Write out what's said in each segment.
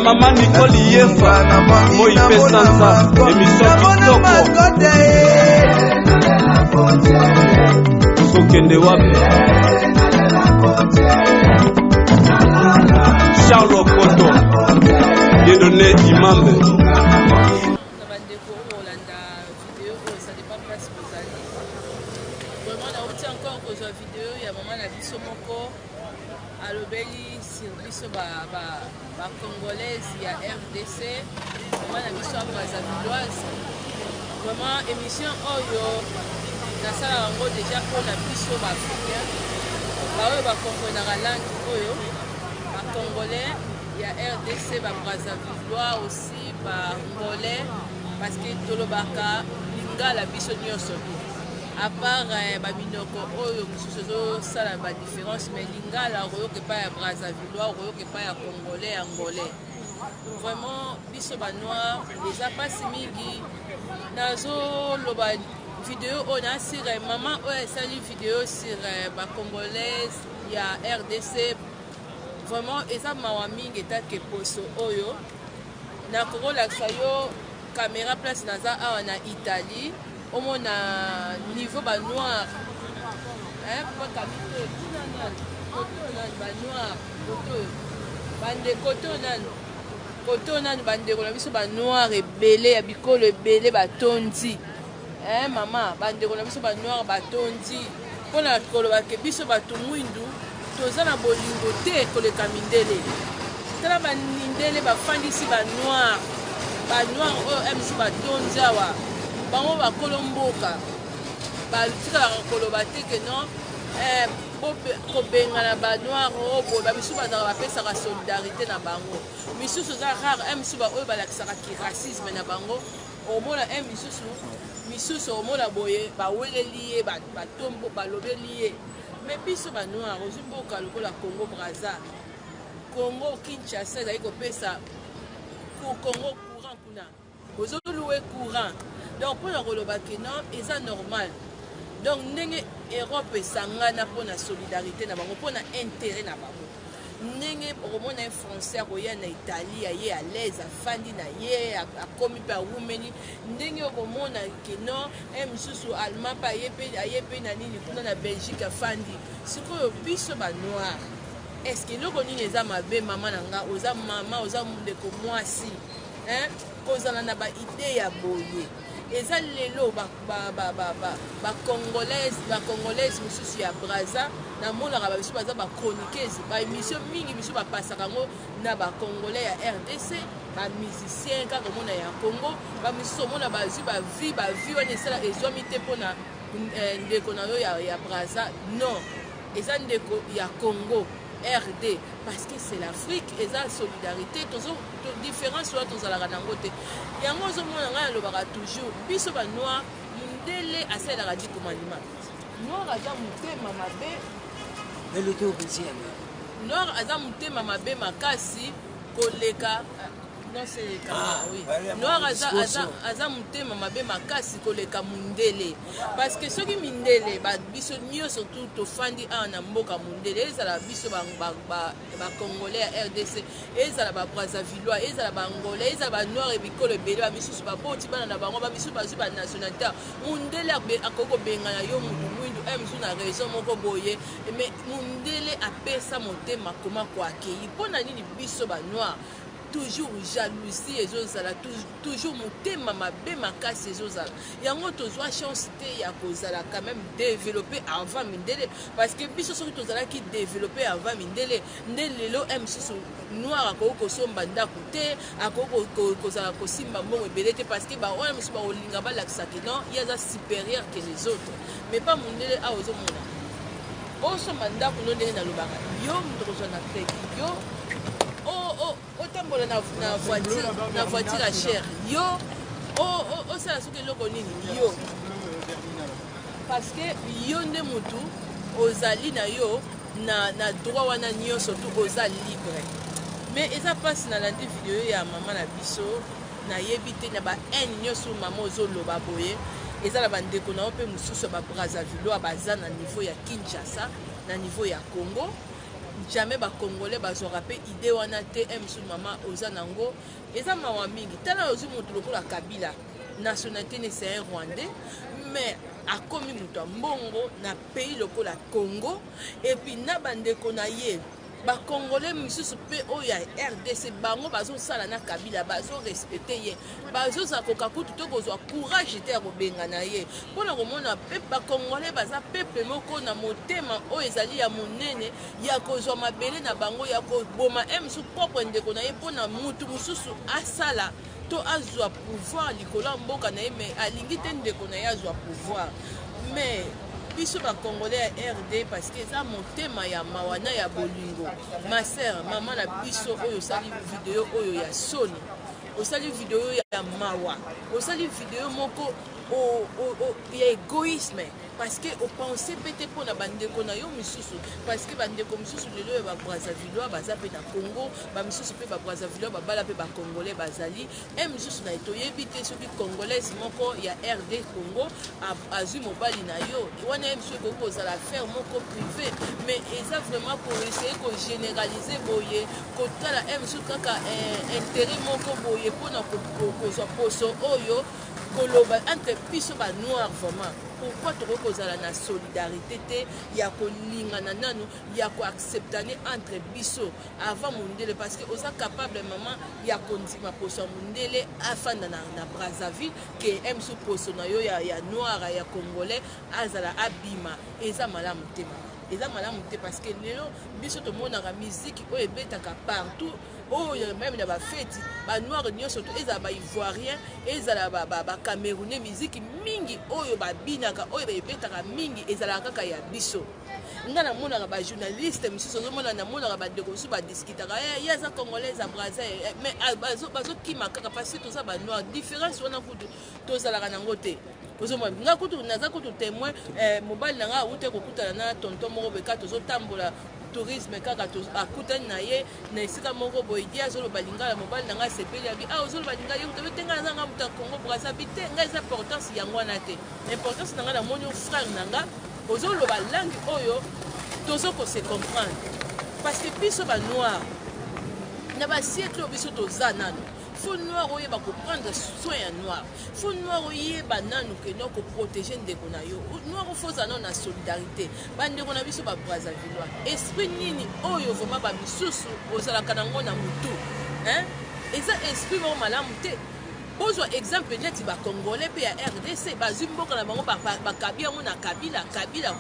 Maman Nicole Yefa, Moi Pesanza, émission Kitoko. Sokende Wabe. Charles Koto, Dieudonné Imambe. Vidéo, il y a maman la biso moko alobeli sur biso ba congolaise, il y a RDC, maman la biso brazzavilleoise. Vraiment émission oyo na sala yango déjà pour la biso ba africain ba oyo ba comprendre la langue oyo ba congolais, il y a RDC ba brazzavillois aussi ba ngolais parce que tolobaka lingala biso nyonso. À part Babinoko, ça a la différence, mais Lingala, il pas à Brazzavillois, il pas à Congolais, Angolais. Vraiment, Bissoba Noir, les Apasimigi, Nazo, Loba vidéo, on a sur maman, salut vidéo sur ma Congolaise, il y a RDC. Vraiment, et ça m'a mis que Poso Oyo. Nakoro Laksayo, caméra place Naza en Italie. Au moins à niveau bas noir, hein, pas camité, noir, bande bande on a vu ce noir et belé, abiko le belé batondi, hein, maman, bande on a vu ce noir batondi, pour la coloba que biso batumwindu, tozana bolingo te ko le kamindele, tala banindele bafandi ba noir oh aime ce batondi awa. Bango ba kolomboka ba tika koloba te que non ko benga na ba noir o bo ba bisu ba na ba pesa ka solidarité na bango misusu za rare misusu ba o ba la kisaka ki racisme na bango o mona misusu o mona boye ba wele lié ba tombo ba lobe lié mais biso ba noir o zimboka lokola Congo Brazza Congo Kinshasa za iko pesa ko Congo courant kuna ozo louer courant. Donc pour le Rolobaki, non, c'est normal. Donc l'Europe est sangana pour la solidarité, pour l'intérêt. Nenge pour les Français qui en Italie, qui à l'aise, à Fandi, à commis par Roumanie. Nenge pour que non, sous allemand, pas yépe nani, ni na Belgique à Fandi. Ce que biso ba noir. Est-ce que nous connaissons les amabe maman nanga, aux maman, aux amours de comme moi si, hein, aux anana ba idée ya boye. Et ça lelo ba congolaise mususu ya Brazza na mona ba biso baza ba chroniqueuse ba émission mingi biso ba pasaka ngo na ba congolais ya RDC ba musicien ka mona ya Congo ba mususu mona ba zu ba vie on esala ezwami te pona ndeko na yo ya Brazza non eza ndeko ya Congo RD parce que c'est l'Afrique et la solidarité toujours différence soit tous à la ranangote et en gros on a le bara toujours biso ba noir mundele asa la radio commandement noir aza mutema mabe mais le tout aussi noir aza mutema mabe makasi koleka non c'est oui noir aza mutema mabe makasi koleka mundele parce que ceux qui mindele ba biso nyo surtout to fandi na mboka mundele ezala biso ba congolais RDC ezala ba brazzavillois ezala ba angolais ezala ba noir et bikolo belé ba biso ba boti bana na bango ba biso ba nationalité mundele akoko benga na yo mutu mwindu biso na raison moko boye mais mundele apesa motema koma kwa akei pona nini biso ba noir toujours jalousie et zozala toujours motema mabe makasi zozala yango tozwa chance te ya kozala quand même développer avant mindele parce que biso soki tozala ki développer avant mindele ndelo msusu noir akoko somba ndako te akoko kozala kosimba mbongo ebele te parce que ba oya msusu ba olinga ba lakisa que non yaza supérieur que les autres mais pas mindele a ozomona osomba ndako no ndenge na lobaka yo mtozwa na teki yo otambola na voiture à cher yo ça la souke loko nini yo parce que yo nde mutu ozali na yo na droit wana nyonso tu oza libre mais eza passe na landi vidéo ya maman na biso na yebi te na ba haine nyonso maman ozoloba boye eza la bandeko na ope mususu ba Brazzaville baza na niveau ya Kinshasa na niveau ya Congo jamais ba congolais bazora pe idée wana te msu mama oza nango eza mawa mingi tala ozu mutu lokola Kabila nationalité ne c'est un Rwandais mais akomi mutu mbongo na pays lokola Congo et puis na bandeko na ye ba congolais misusu pe oya RDC bango bazo sala na Kabila bazo respecter ye bazo za kokakutu to kozwa courage te ko benga na ye pona komona pe ba congolais baza peuple moko na motema o ezali ya monene ya kozwa mabele na bango ya ko boma msu propre ndeko na ye pona mutu mususu asala to azwa pouvoir likola mboka na ye mais alingi te ndeko na ye azwa pouvoir mais biso ba congolais ya RD parce que ça motema ya mawana ya bolingo ma sœur maman na biso oyo sali vidéo oyo ya soni osali vidéo ya mawa osali vidéo moko ya égoïsme parce que au penser pété pour na bandeko na yo misusu parce que bandeko misusu lelo ba Brazzaville baza pe na Congo ba misusu pe ba Brazzaville ba bala pe ba congolais bazali et misusu na etoyebi te soki congolais moko ya RD Congo azui mobali na yo wana misusu ko kozala faire moko privé mais eza vraiment pour essayer ko généraliser boye ko tala misusu kaka intérêt moko boye pona ko poso oyo koloba entre biso ba noir vraiment pourquoi tu rekozala na solidarité te ya kolingana nanu ya ko acceptane entre biso avant mundele parce que oza capable maman ya kondima poso mundele afanda na Brazzaville que emsu poso na yo ya noir ya congolais azala abima eza malamu te mama eza malamu te parce que lelo biso to monaka musique oyo ebetaka partout oyo même na ba fête ba noir nyonso to eza ba ivoirien ezala ba camerounais musique mingi oyo ba binaka oyo ebetaka mingi ezala kaka ya biso nga na monaka ba journaliste misusu zo mona na monaka ba ndeko su ba discutaka ya za congolais za Brazza mais bazo kima kaka parce que to za ba noir différence wana kutu to zalaka nango te ozomwa nga kutu naza kutu témoin mobile nanga ute kokutana na tonton moko beka tozo tambola tourisme kaka akutani na ye na esika moko boye dia azoloba lingala mobali nanga sepeli abi ozoloba lingala yo te nga nanga muta Congo Brazzaville te nga eza importance yango wana te importance nanga na moni frère nanga ozoloba langue oyo tozo ko se comprendre parce que biso ba noir na ba siècle biso toza nano faut noir oyeba ko prendre soin ya noir faut noir oyeba nanu ke no ko protéger ndeko na yo noir faut za na solidarité bandeko na biso ba Brazzaville esprit nini oyo vraiment ba misusu ozala kanango na mutu hein eza esprit mo malamu te bozwa exemple neti ba congolais pe ya RDC bazwi mboka na bango ba Kabila ngo na Kabila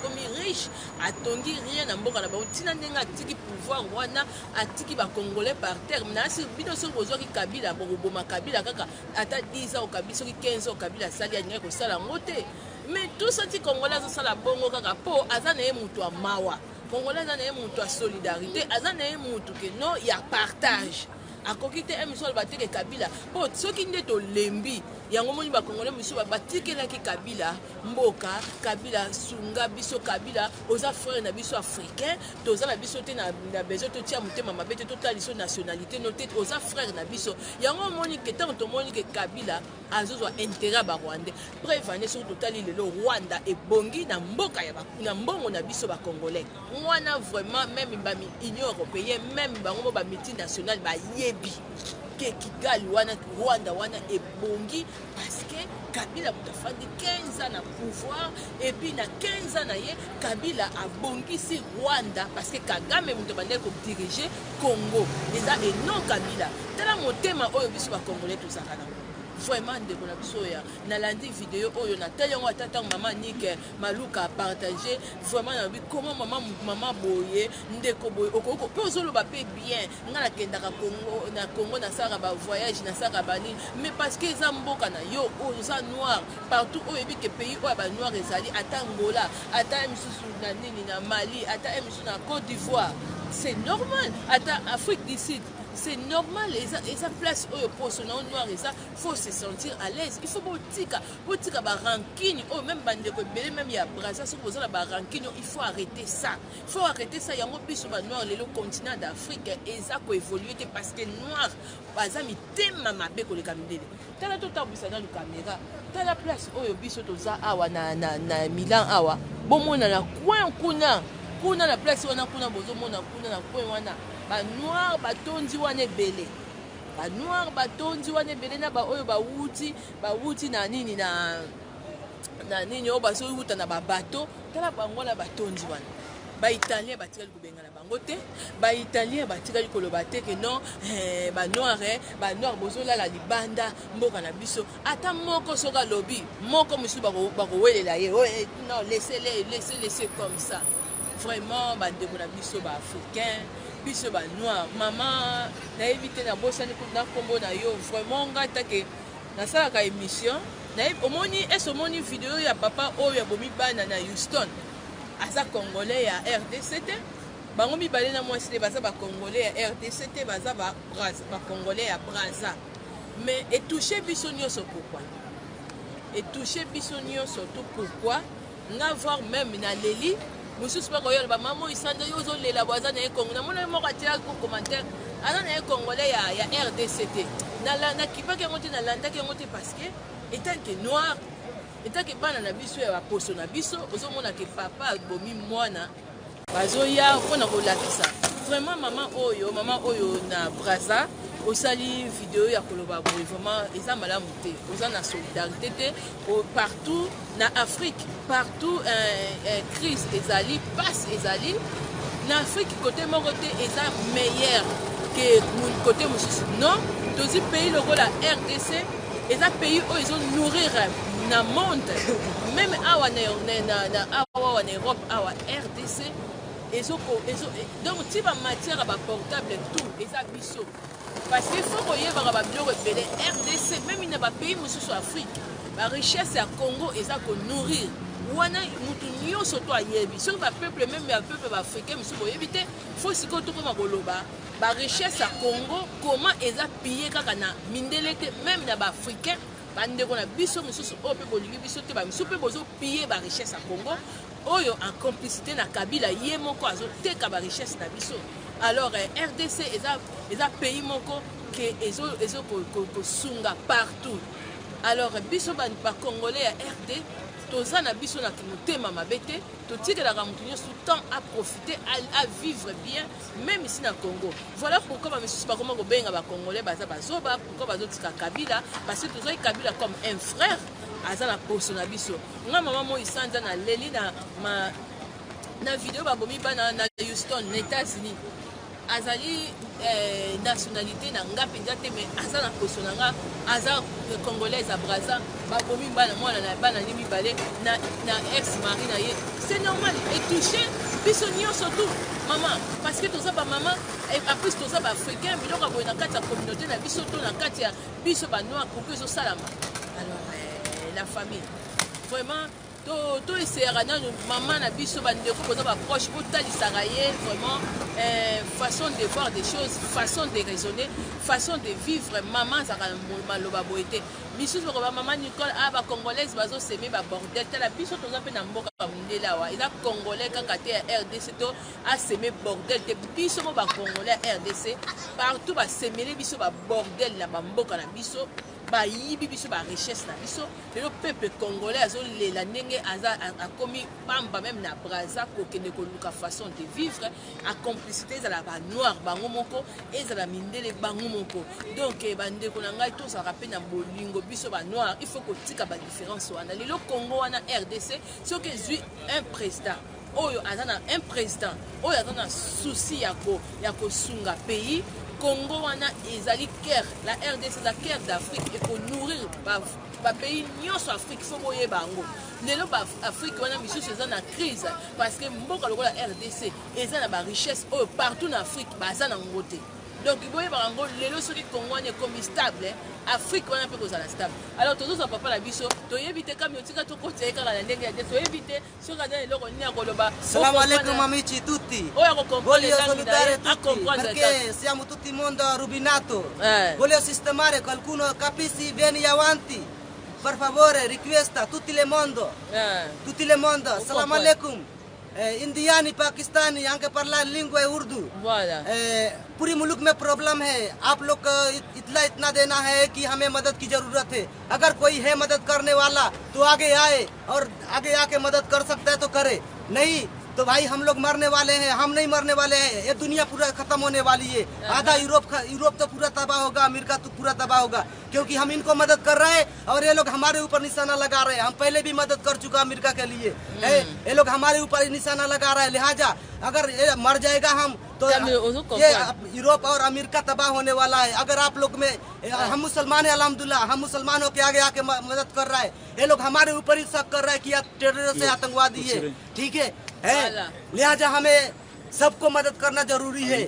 komi riche atongi rien na mboka na bango tina ndenga atiki pouvoir wana atiki ba congolais par terre na si bino so bozwa ki Kabila boma Kabila kaka ata 10 ans Kabila soki 15 ans Kabila sali ya ko sala ngote mais tout ça ti congolais sala bongo kaka po azana ye mutu a mawa congolais azana ye mutu a solidarité azana ye mutu ke no ya partage akoki te emisol bateke Kabila po soki nde to lembi yango moni ba congolais musu batikelaki Kabila mboka Kabila sunga biso Kabila oza frère na biso africain toza na biso te na besoin to tia mutema mabete to taliso nationalité noté oza frère na biso yango moni ke tant to moni ke Kabila azozwa intérêt ba Rwandais prévané sur totali lelo Rwanda ebongi na mboka ya na mbongo na biso ba congolais wana vraiment même ba Union européenne même bango ba multinational ba yebi ke Kigali wana Rwanda wana ebongi parce que Kabila mutafandi 15 ans na pouvoir et puis na 15 ans na ye Kabila abongi si Rwanda parce que Kagame mutabande ko diriger Congo eza et non Kabila tala motema oyo biso ba congolais tozaka na vraiment ndeko na biso ya na landi vidéo oyo na tele ngo atata maman Nick Maluka partager vraiment na bi comment maman boye ndeko boye okoko pe ozoloba pe bien nga na kendaka Congo na sara ba voyage na sara bani mais parce que za mboka na yo oza noir partout oyo bi ke pays oyo ba noir ezali ata Angola ata misusu na nini na Mali ata misusu na Côte d'Ivoire c'est normal ata Afrique du Sud c'est normal et ça place au poste non noir et ça faut se sentir à l'aise il faut botika ba rancune oh même bande ko belé même ya Brazza so poser la ba rancune il faut arrêter ça yango biso ba noir le continent d'Afrique et ça ko évoluer parce que noir bazami tema mabe ko le kamindele tala to tabisa na le caméra tala place oyo biso toza awa na Milan awa bomona na coin kuna kuna na place wana kuna bozomona kuna na coin wana banoir batondi wana ebele banoir batondi wana ebele na baoyo bawuti na nini na nini oyo bazowuta na babato tala bango na batondi wana baitalien batikali kobenga na bango te baitalien batikali koloba te ke non banoir bozolala libanda mboka na biso ata moko soki alobi moko mosusu bakowelela ye non laissez comme ça vraiment bandeko na biso baafricain biso banoir mama nayebi te nabosani na nkombo na yo vraiment ngai take nasalaka émission omoni omoni video ya papa oyo abomi bana na Houston aza congolais ya RDC te bango mibale na mwasi te baza bacongolais ya RDC te baza bacongolais ya Brazza mais etouche biso nyonso pourquoi etouche biso nyonso tout pourquoi nga voir même na leli mosusu bakoyola bamama isanda yo ozolela bwaza na ye Congo namona moko atia ko commentaire aza na ye congolais ya RDC te nakipaki yango te nalandaki yango te parce que etant que noir etant que bana na biso ya baposo na biso ozomona ke papa abomi mwana bazoya mpona kolakisa vraiment mama oyo na Brazza osali video ya koloba boye vraiment eza malamu te oza na solidarité te partout na Afrique partout crise ezali passe ezali na Afrique côté moko te eza meilleur que côté mosusu non tozi pays lokola RDC eza pays oyo ezonourrir na monde même awa awa na Europe awa RDC donc ti bamatière ya baportable tout eza biso parce que faut koyebaka babiloko ebele RDC même na bapays mosusu Afrique barichesse ya Congo eza konourrir wana mutu nyonso to ayebi soki bapeuple même ya peuple baafricain mosusu boyebi te fo sikoyo tokoma koloba barichesse ya Congo comment eza pille kaka na mindele te même na baafricain bandeko na biso mosusu oyo mpe bolingi biso te bamisu mpe bozopille barichesse ya Congo oyo en complicité na Kabila ye moko azoteka barichesse na biso alors RDC eza pays moko ke ezokosunga partout alors biso bacongolais ya RD toza na biso na motema mabe te totikelaka motu nyonso temps à profiter à vivre bien même ici na Congo voilà pourquoi bamisusu bakoma kobenga bacongolais baza bazoba pourquoi bazotika Kabila parce que tozoi Kabila comme un frère aza na poso na biso nga mama mo isanza na leli na video babomi bana na Houston na États-Unis azali nationalité na nga penza te mais aza na poso na nga aza congolaise à Brazza bakomi bana mwana na bana ni mibale na ex mari na ye c'est normal et touché biso nyonso tout maman parce que toza ba maman et après toza ba africain biloko boye na kati ya communauté na biso to na kati ya biso ba noir pour que zo salama alors la famille vraiment to essayera nanu maman na biso bandeko boza baproche botalisaka ye vraiment façon de voir des choses façon de raisonner façon de vivre maman azaka maloba boye te misusu bakoba maman Nicole bacongolaise bazoseme babordel tala biso toza mpe na mboka bamundele awa eza congolais kaka te ya RDC to aseme bordel te biso mo bacongolais ya RDC partout basemele biso babordel na bamboka na biso bayibi biso barichesse na biso lelo peuple congolais azolela ndenge akomi pamba même na Brazza kokende koluka façon de vivre a complicité ezala banoir bango moko ezala mindele bango moko donc bandeko na ngai tozalaka mpe na bolingo biso banoir il faut kotika badifférence wana lelo Congo wana RDC soki ezwi un président oyo aza na un président oyo aza na souci ya kosunga pays Congo wana ezali cœur la RDC eza cœur d'Afrique et pour nourrir ba pays nyonso Afrique faut boyeba yango lelo ba Afrique wana misusu eza na crise parce que mboka lokola RDC eza na ba richesse oyo partout na Afrique baza na ngo te donc boyeba yango lelo soki Congo wana ekomi stable Afrique wana mpe kozala stable alors tozoza papa na biso toyebi te kami otika tokotia kaka na ndenge ya te toyebi te soki aza eloko nini ya koloba salamu alaikum amici tutti oyo akokomprendre perché siamo tutti mondo rubinato voglio sistemare qualcuno capisci vieni avanti per favore richiesta tutti le mondo salamu alaikum indiani pakistani anche parlare lingua urdu voilà पूरी मुल्क में प्रॉब्लम है आप लोग इतना इतना देना है कि हमें मदद की जरूरत है अगर कोई है मदद करने वाला तो आगे आए और आगे आके मदद कर सकता है तो करे नहीं तो भाई हम लोग मरने वाले हैं, हम नहीं मरने वाले हैं, ये दुनिया पूरा खत्म होने वाली है। आधा यूरोप तो पूरा तबाह होगा, अमेरिका तो पूरा तबाह होगा, क्योंकि हम इनको मदद कर रहे हैं और ये लोग हमारे ऊपर निशाना लगा रहे हैं। हम पहले भी मदद कर चुका अमेरिका के लिए, ये लोग हमारे ऊपर निशाना लगा रहे हैं। लिहाजा अगर ये मर जाएगा हम तो ये यूरोप और अमेरिका तबाह होने वाला है। अगर आप लोग में हम मुसलमान है, अल्हम्दुलिल्लाह हम मुसलमानों के आगे आके मदद कर रहा है, ये लोग हमारे ऊपर ही शक कर रहा है कि आप टेररिस्ट है, आतंकवादी है, ठीक है। लिहाजा हमें सबको मदद करना जरूरी है।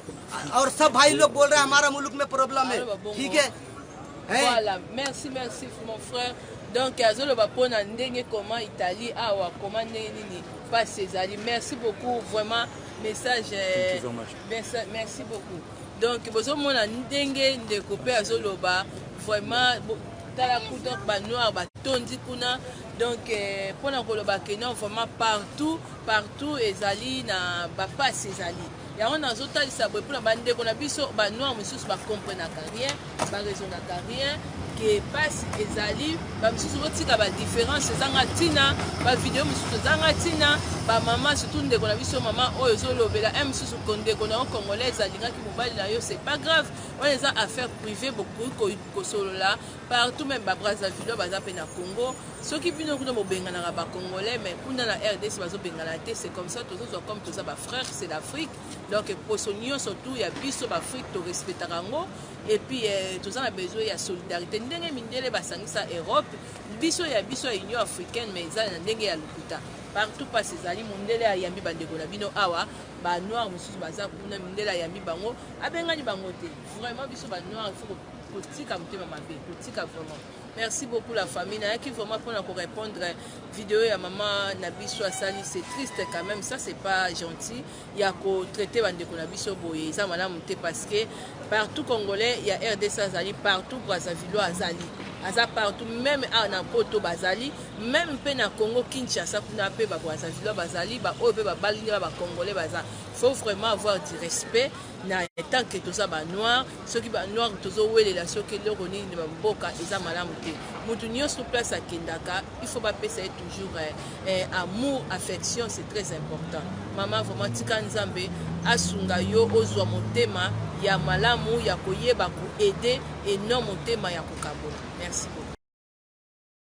और सब भाई लोग बोल रहे हैं हमारा मुल्क में प्रॉब्लम है, ठीक है। Voilà, merci mon frère. Donc azolo bapona ndenge comment Italie awa comment nini passe ezali. Merci beaucoup vraiment message merci beaucoup. Donc bozo mona ndenge ndeko pe azolo ba vraiment tala kuto ba noir ba tondi kuna. Donc pona koloba ke non vraiment partout ezali na ba passe ezali. Ya on a zota lisabwe pour ba ndeko na biso ba noir mususu ba comprendre rien, ba raisonner rien. Que passe ezali ba misusu otika ba différence ezanga tina ba vidéo misusu ezanga tina ba mama surtout ndeko na biso mama oyo zolobela misusu ndeko na congolaise alingaki mobali na yo c'est pas grave, on les a affaire privée beaucoup ko solola partout même ba Brazzaville baza pe na Congo soki bino kuna mobengana ba congolais mais kuna na RDC bazo bengana te, c'est comme ça tous comme tous ba frères, c'est l'Afrique. Donc posonio surtout ya biso ba Afrique to respectera ngo et puis tous on a besoin ya solidarité ndenge mindele basangisa Europe biso ya Union africaine mais ezali na ndenge ya lokuta partout passe ezali mondele ya yambi bandeko na bino awa ba noir mususu baza kuna mindele ya yambi bango abengani bango te vraiment biso ba noir il faut kotika mutema mabe kotika vraiment. Merci beaucoup la famille. Qui vraiment pour répondre vidéo à maman Nabiso Asali, c'est triste quand même, ça c'est pas gentil. Il y a qu'au traiter Bandeko Nabiso Boye, ça madame parce que partout congolais, il y a RDC Azali, partout Brazzaville Azali. Aza partout, même à Napoto Bazali, même na Congo Kinshasa, kuna pe ba Brazzaville Bazali, ba obe ba balinga ba congolais baza. Faut vraiment avoir du respect na tant que tout ça ba noir, ceux qui ba noir tozo wele la ceux qui le roni ne ba mboka eza malamu te. Mutu nyonso place à Kendaka, il faut pas passer toujours amour, affection, c'est très important. Maman vraiment tika nzambe asunga yo ozwa motema ya malamu ya koyeba ko aider et non motema ya kokabola. Merci beaucoup.